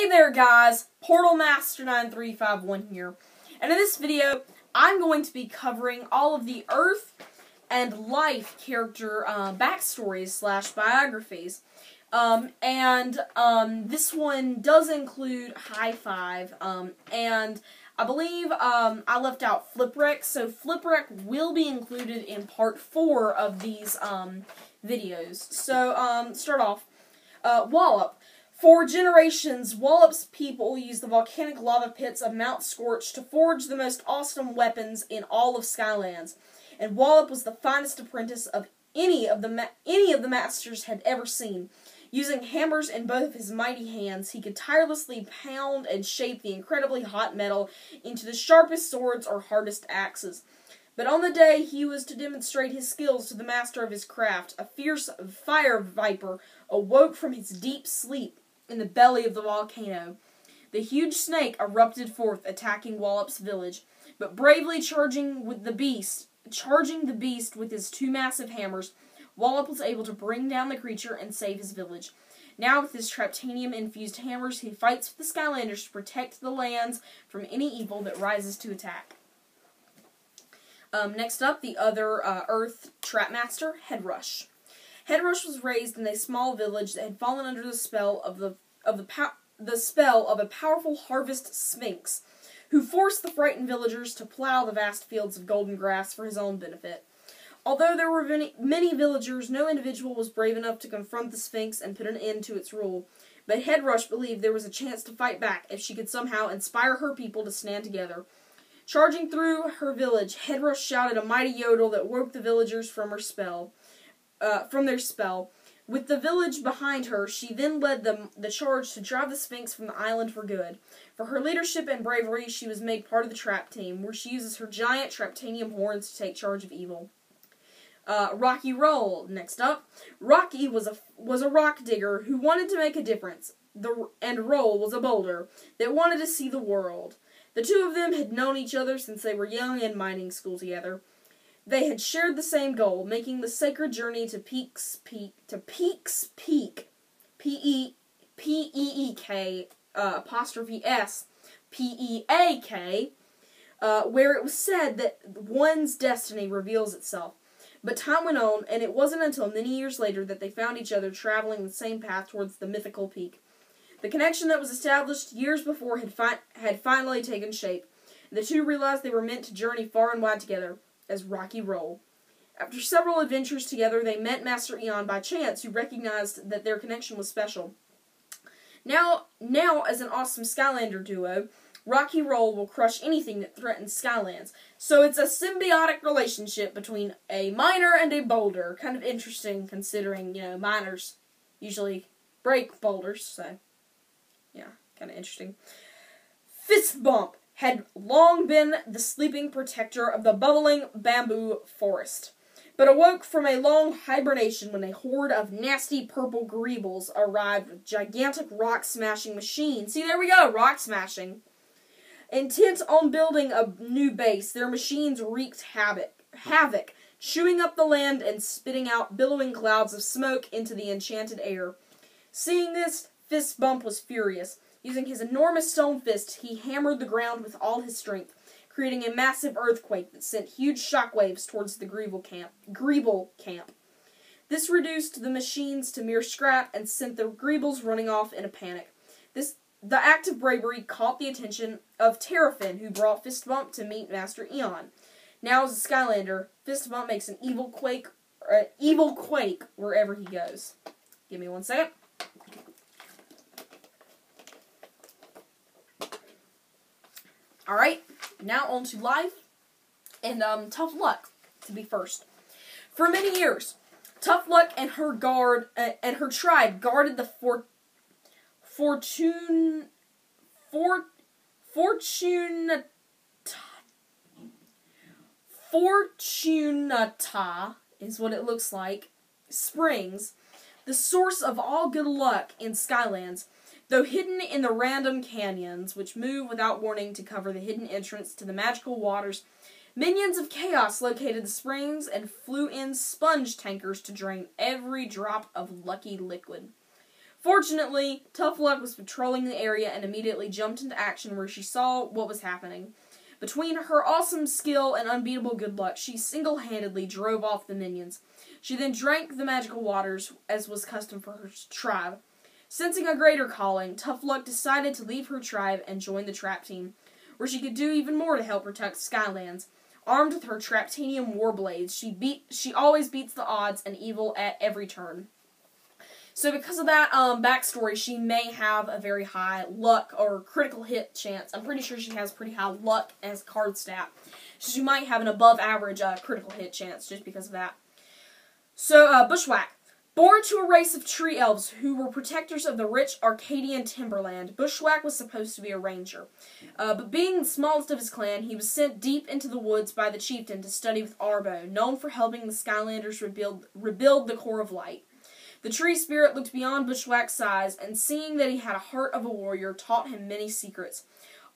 Hey there guys, Portal Master 9351 here, and in this video I'm going to be covering all of the Earth and Life character backstories slash biographies, this one does include HighFive, and I believe I left out Flipwreck, so Flipwreck will be included in part 4 of these videos. So start off, Wallop. For generations, Wallop's people used the volcanic lava pits of Mount Scorch to forge the most awesome weapons in all of Skylands, and Wallop was the finest apprentice of any of the masters had ever seen. Using hammers in both of his mighty hands, he could tirelessly pound and shape the incredibly hot metal into the sharpest swords or hardest axes. But on the day he was to demonstrate his skills to the master of his craft, a fierce fire viper awoke from his deep sleep in the belly of the volcano. The huge snake erupted forth, attacking Wallop's village, but bravely charging the beast with his two massive hammers, Wallop was able to bring down the creature and save his village. Now with his traptanium-infused hammers, he fights with the Skylanders to protect the lands from any evil that rises to attack. Next up, the other Earth Trapmaster, Headrush. Headrush was raised in a small village that had fallen under the spell of a powerful harvest sphinx, who forced the frightened villagers to plow the vast fields of golden grass for his own benefit. Although there were many villagers, no individual was brave enough to confront the sphinx and put an end to its rule. But Headrush believed there was a chance to fight back if she could somehow inspire her people to stand together. Charging through her village, Headrush shouted a mighty yodel that woke the villagers from their spell. With the village behind her, she then led the charge to drive the Sphinx from the island for good. For her leadership and bravery, she was made part of the trap team, where she uses her giant traptanium horns to take charge of evil. Rocky Roll, next up. Rocky was a rock digger who wanted to make a difference, and Roll was a boulder that wanted to see the world. The two of them had known each other since they were young in mining school together. They had shared the same goal, making the sacred journey to Peaks Peak, P-E-E-K, apostrophe S, P-E-A-K, where it was said that one's destiny reveals itself. But time went on, and it wasn't until many years later that they found each other traveling the same path towards the mythical peak. The connection that was established years before had finally taken shape. The two realized they were meant to journey far and wide together as Rocky Roll. After several adventures together, they met Master Eon by chance, who recognized that their connection was special. Now as an awesome Skylander duo, Rocky Roll will crush anything that threatens Skylands. So it's a symbiotic relationship between a miner and a boulder. Kind of interesting, considering, miners usually break boulders, so yeah, kind of interesting. Fist Bump had long been the sleeping protector of the bubbling bamboo forest, but awoke from a long hibernation when a horde of nasty purple greebles arrived with gigantic rock-smashing machines. See, there we go, rock-smashing. Intent on building a new base, their machines wreaked havoc, chewing up the land and spitting out billowing clouds of smoke into the enchanted air. Seeing this, Fist Bump was furious. Using his enormous stone fist, he hammered the ground with all his strength, creating a massive earthquake that sent huge shockwaves towards the Greeble camp. This reduced the machines to mere scrap and sent the Greebles running off in a panic. The act of bravery caught the attention of Terrafin, who brought Fist Bump to meet Master Eon. Now as a Skylander, Fist Bump makes an evil quake wherever he goes. Give me 1 second. Alright, now on to Life, and Tough Luck to be first. For many years, Tough Luck and her tribe guarded the Fortunata is what it looks like, Springs, the source of all good luck in Skylands. Though hidden in the random canyons, which move without warning to cover the hidden entrance to the magical waters, minions of chaos located the springs and flew in sponge tankers to drain every drop of lucky liquid. Fortunately, Tough Luck was patrolling the area and immediately jumped into action where she saw what was happening. Between her awesome skill and unbeatable good luck, she single-handedly drove off the minions. She then drank the magical waters, as was custom for her tribe. Sensing a greater calling, Tough Luck decided to leave her tribe and join the trap team, where she could do even more to help protect Skylands. Armed with her Traptanium Warblades, she always beats the odds and evil at every turn. So because of that backstory, she may have a very high luck or critical hit chance. I'm pretty sure she has pretty high luck as card stat. So she might have an above average critical hit chance just because of that. So, Bushwhack. Born to a race of tree elves who were protectors of the rich Arcadian timberland, Bushwhack was supposed to be a ranger. But being the smallest of his clan, he was sent deep into the woods by the chieftain to study with Arbo, known for helping the Skylanders rebuild the Core of Light. The tree spirit looked beyond Bushwhack's size, and seeing that he had a heart of a warrior, taught him many secrets.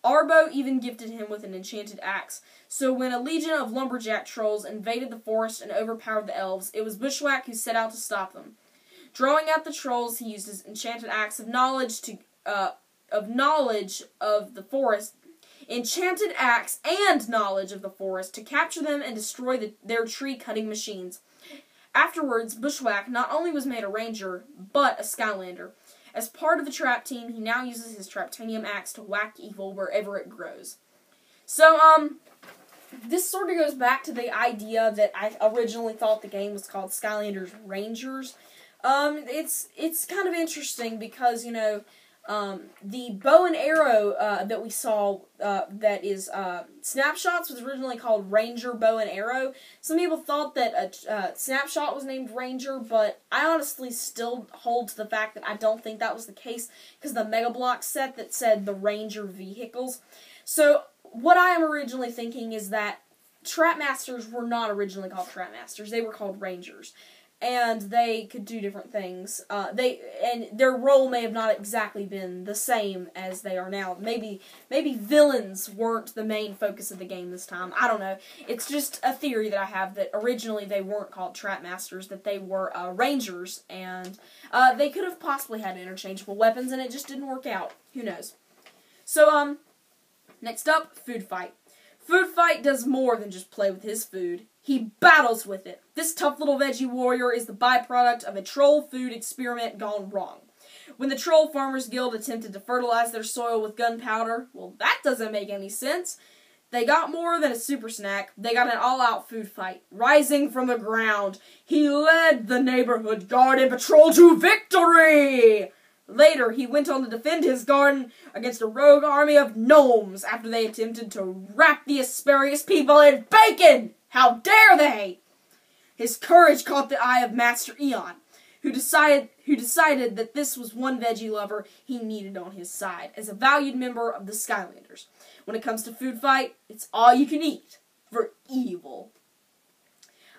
Arbo even gifted him with an enchanted axe, so when a legion of lumberjack trolls invaded the forest and overpowered the elves, it was Bushwhack who set out to stop them. Drawing out the trolls, he used his enchanted axe of knowledge of the forest, enchanted axe and knowledge of the forest to capture them and destroy their tree-cutting machines. Afterwards, Bushwhack not only was made a ranger, but a Skylander. As part of the trap team, he now uses his Traptanium axe to whack evil wherever it grows. So, this sort of goes back to the idea that I originally thought the game was called Skylanders Rangers. It's kind of interesting because, you know, the bow and arrow that we saw that is Snapshots was originally called Ranger Bow and Arrow. Some people thought that Snapshot was named Ranger, but I honestly still hold to the fact that I don't think that was the case because the Mega Block set that said the Ranger vehicles. So what I am originally thinking is that Trapmasters were not originally called Trapmasters. They were called Rangers. And they could do different things. And their role may have not exactly been the same as they are now. Maybe villains weren't the main focus of the game this time. I don't know. It's just a theory that I have that originally they weren't called Trapmasters, that they were Rangers, and they could have possibly had interchangeable weapons, and it just didn't work out. Who knows? So, next up, Food Fight. Food Fight does more than just play with his food. He battles with it. This tough little veggie warrior is the byproduct of a troll food experiment gone wrong. When the Troll Farmers Guild attempted to fertilize their soil with gunpowder, well, that doesn't make any sense. They got more than a super snack. They got an all-out food fight. Rising from the ground, he led the neighborhood garden patrol to victory! Later, he went on to defend his garden against a rogue army of gnomes after they attempted to wrap the asparagus people in bacon! How dare they! His courage caught the eye of Master Eon, who decided that this was one veggie lover he needed on his side as a valued member of the Skylanders. When it comes to Food Fight, it's all you can eat for evil.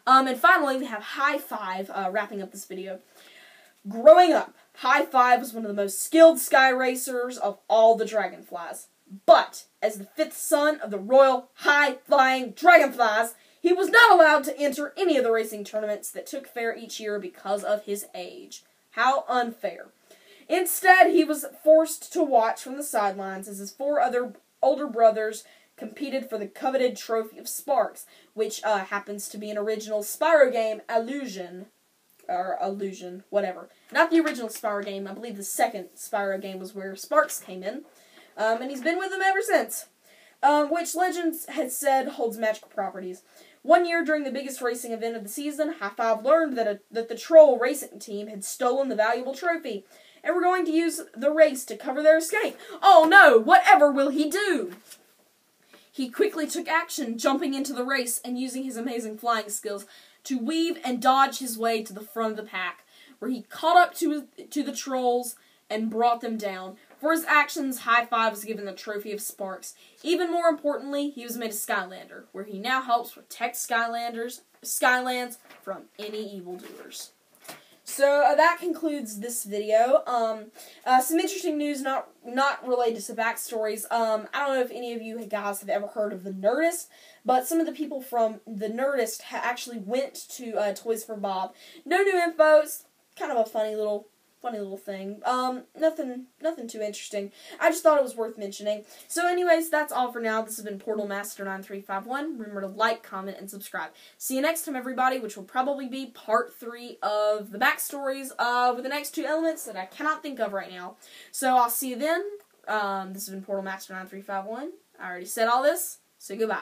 And finally, we have HighFive wrapping up this video. Growing up, HighFive was one of the most skilled sky racers of all the Dragonflies. But, as the fifth son of the royal high-flying Dragonflies, he was not allowed to enter any of the racing tournaments that took fair each year because of his age. How unfair. Instead, he was forced to watch from the sidelines as his four other older brothers competed for the coveted trophy of Sparks, which happens to be an original Spyro game, Illusion, whatever. Not the original Spyro game, I believe the second Spyro game was where Sparks came in. And he's been with them ever since. Which legends had said holds magical properties. One year during the biggest racing event of the season, HighFive learned that the Troll racing team had stolen the valuable trophy, and were going to use the race to cover their escape. Oh no, whatever will he do? He quickly took action, jumping into the race and using his amazing flying skills to weave and dodge his way to the front of the pack, where he caught up to the trolls and brought them down. For his actions, HighFive was given the Trophy of Sparks. Even more importantly, he was made a Skylander, where he now helps protect Skylands from any evildoers. So that concludes this video. Some interesting news, not related to Backstories. I don't know if any of you guys have ever heard of the Nerdist, but some of the people from the Nerdist actually went to Toys for Bob. No new info. It's kind of a funny little funny little thing. Nothing too interesting. I just thought it was worth mentioning. So anyways, that's all for now. This has been Portal Master 9351. Remember to like, comment, and subscribe. See you next time, everybody, which will probably be part 3 of the backstories with the next 2 elements that I cannot think of right now. So I'll see you then. This has been Portal Master 9351. I already said all this, so goodbye.